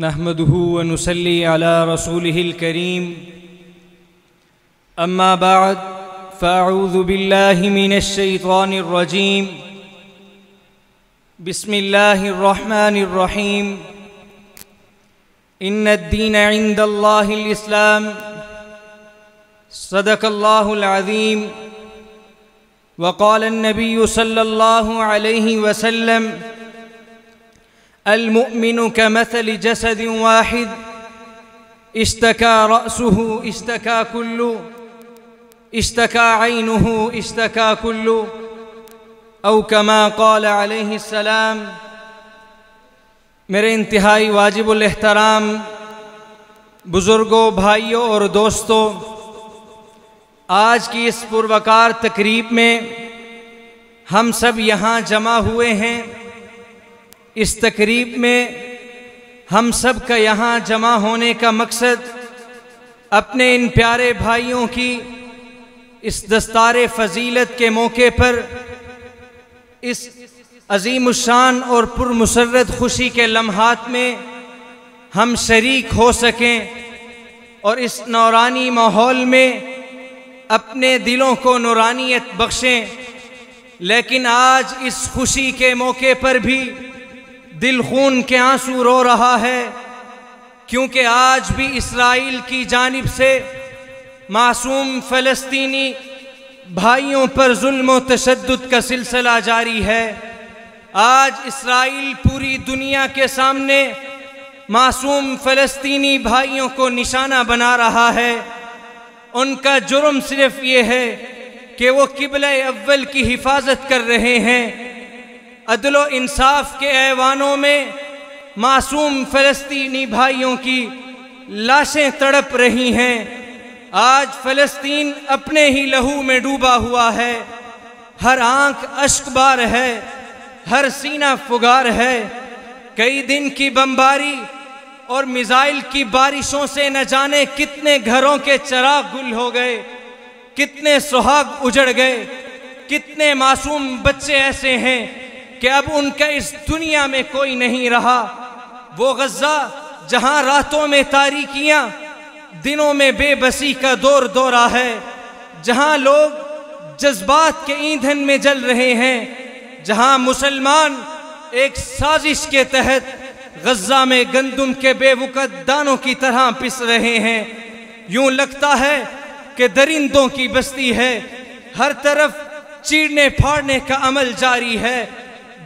نحمده ونصلي على رسوله الكريم أما بعد فأعوذ بالله من الشيطان الرجيم بسم الله الرحمن الرحيم إن الدين عند الله الإسلام صدق الله العظيم وقال النبي صلى الله عليه وسلم المؤمن كمثل جسد واحد اشتكى رأسه اشتكى كله اشتكى عينه اشتكى كله او كما قال علیہ السلام۔ میرے انتہائی واجب الاحترام بزرگوں، بھائیوں اور دوستوں، آج کی اس پروقار تقریب میں ہم سب یہاں جمع ہوئے ہیں۔ اس تقریب میں ہم سب کا یہاں جمع ہونے کا مقصد اپنے ان پیارے بھائیوں کی اس دستار فضیلت کے موقع پر اس عظیم الشان اور پرمسرت خوشی کے لمحات میں ہم شریک ہو سکیں اور اس نورانی ماحول میں اپنے دلوں کو نورانیت بخشیں۔ لیکن آج اس خوشی کے موقع پر بھی دل خون کے آنسو رو رہا ہے، کیونکہ آج بھی اسرائیل کی جانب سے معصوم فلسطینی بھائیوں پر ظلم و تشدد کا سلسلہ جاری ہے۔ آج اسرائیل پوری دنیا کے سامنے معصوم فلسطینی بھائیوں کو نشانہ بنا رہا ہے۔ ان کا جرم صرف یہ ہے کہ وہ قبلہ اول کی حفاظت کر رہے ہیں۔ عدل و انصاف کے ایوانوں میں معصوم فلسطینی بھائیوں کی لاشیں تڑپ رہی ہیں۔ آج فلسطین اپنے ہی لہو میں ڈوبا ہوا ہے، ہر آنکھ اشک بار ہے، ہر سینہ فگار ہے۔ کئی دن کی بمباری اور میزائل کی بارشوں سے نہ جانے کتنے گھروں کے چراغ گل ہو گئے، کتنے سہاگ اجڑ گئے، کتنے معصوم بچے ایسے ہیں کہ اب ان کا اس دنیا میں کوئی نہیں رہا۔ وہ غزہ جہاں راتوں میں تاریکیاں، دنوں میں بے بسی کا دور دورہ ہے، جہاں لوگ جذبات کے ایندھن میں جل رہے ہیں، جہاں مسلمان ایک سازش کے تحت غزہ میں گندم کے بے وقت دانوں کی طرح پس رہے ہیں۔ یوں لگتا ہے کہ درندوں کی بستی ہے، ہر طرف چیرنے پھاڑنے کا عمل جاری ہے۔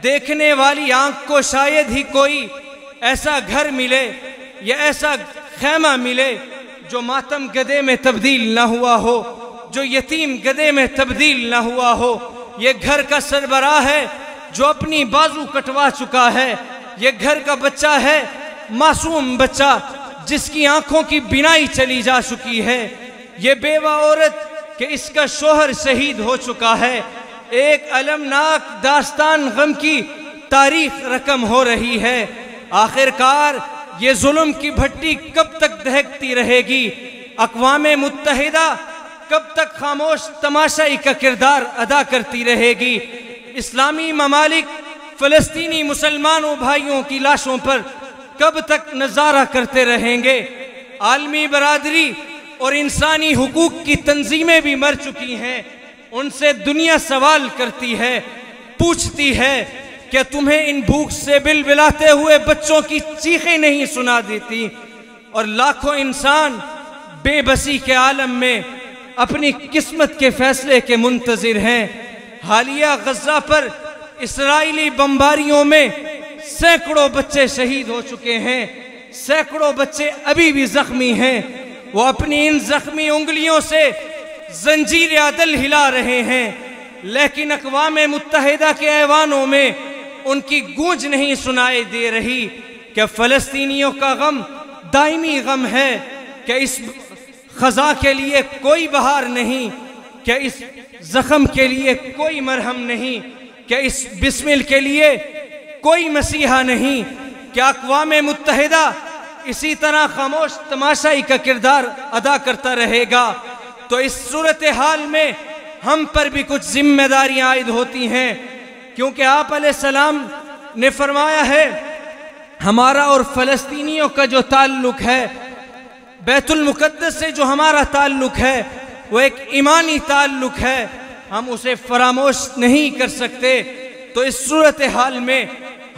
دیکھنے والی آنکھ کو شاید ہی کوئی ایسا گھر ملے یا ایسا خیمہ ملے جو ماتم گدے میں تبدیل نہ ہوا ہو، جو یتیم گدے میں تبدیل نہ ہوا ہو۔ یہ گھر کا سربراہ ہے جو اپنی بازو کٹوا چکا ہے، یہ گھر کا بچہ ہے، معصوم بچہ جس کی آنکھوں کی بینائی چلی جا چکی ہے، یہ بیوہ عورت کہ اس کا شوہر شہید ہو چکا ہے۔ ایک المناک داستان غم کی تاریخ رقم ہو رہی ہے۔ آخر کار یہ ظلم کی بھٹی کب تک دہکتی رہے گی؟ اقوام متحدہ کب تک خاموش تماشائی کا کردار ادا کرتی رہے گی؟ اسلامی ممالک فلسطینی مسلمانوں بھائیوں کی لاشوں پر کب تک نظارہ کرتے رہیں گے؟ عالمی برادری اور انسانی حقوق کی تنظیمیں بھی مر چکی ہیں۔ ان سے دنیا سوال کرتی ہے، پوچھتی ہے کہ تمہیں ان بھوک سے بلبلاتے ہوئے بچوں کی چیخیں نہیں سنا دیتی؟ اور لاکھوں انسان بے بسی کے عالم میں اپنی قسمت کے فیصلے کے منتظر ہیں۔ حالیہ غزہ پر اسرائیلی بمباریوں میں سینکڑوں بچے شہید ہو چکے ہیں، سینکڑوں بچے ابھی بھی زخمی ہیں۔ وہ اپنی ان زخمی انگلیوں سے زنجیر عدل ہلا رہے ہیں، لیکن اقوام متحدہ کے ایوانوں میں ان کی گونج نہیں سنائی دے رہی کہ فلسطینیوں کا غم دائمی غم ہے، کہ اس خزاں کے لیے کوئی بہار نہیں، کہ اس زخم کے لیے کوئی مرہم نہیں، کہ اس بسمل کے لیے کوئی مسیحا نہیں، کہ اقوام متحدہ اسی طرح خاموش تماشائی کا کردار ادا کرتا رہے گا۔ تو اس صورتحال میں ہم پر بھی کچھ ذمہ داریاں عائد ہوتی ہیں، کیونکہ آپ علیہ السلام نے فرمایا ہے ہمارا اور فلسطینیوں کا جو تعلق ہے، بیت المقدس سے جو ہمارا تعلق ہے، وہ ایک ایمانی تعلق ہے، ہم اسے فراموش نہیں کر سکتے۔ تو اس صورتحال میں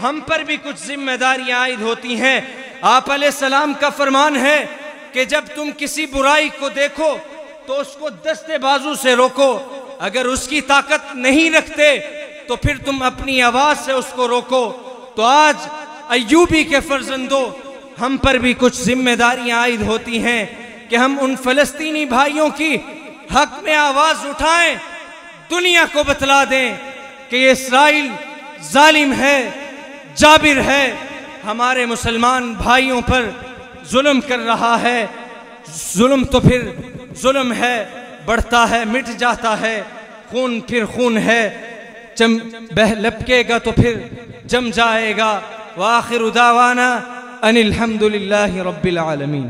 ہم پر بھی کچھ ذمہ داریاں عائد ہوتی ہیں۔ آپ علیہ السلام کا فرمان ہے کہ جب تم کسی برائی کو دیکھو تو اس کو دست بازو سے روکو، اگر اس کی طاقت نہیں رکھتے تو پھر تم اپنی آواز سے اس کو روکو۔ تو آج ایوبی کے فرزندوں، ہم پر بھی کچھ ذمہ داریاں عائد ہوتی ہیں کہ ہم ان فلسطینی بھائیوں کی حق میں آواز اٹھائیں، دنیا کو بتلا دیں کہ یہ اسرائیل ظالم ہے، جابر ہے، ہمارے مسلمان بھائیوں پر ظلم کر رہا ہے۔ ظلم تو پھر ظلم ہے، بڑھتا ہے، مٹ جاتا ہے، خون پھر خون ہے، لپکے گا تو پھر جم جائے گا۔ وآخر دعوانا ان الحمد للہ رب العالمین۔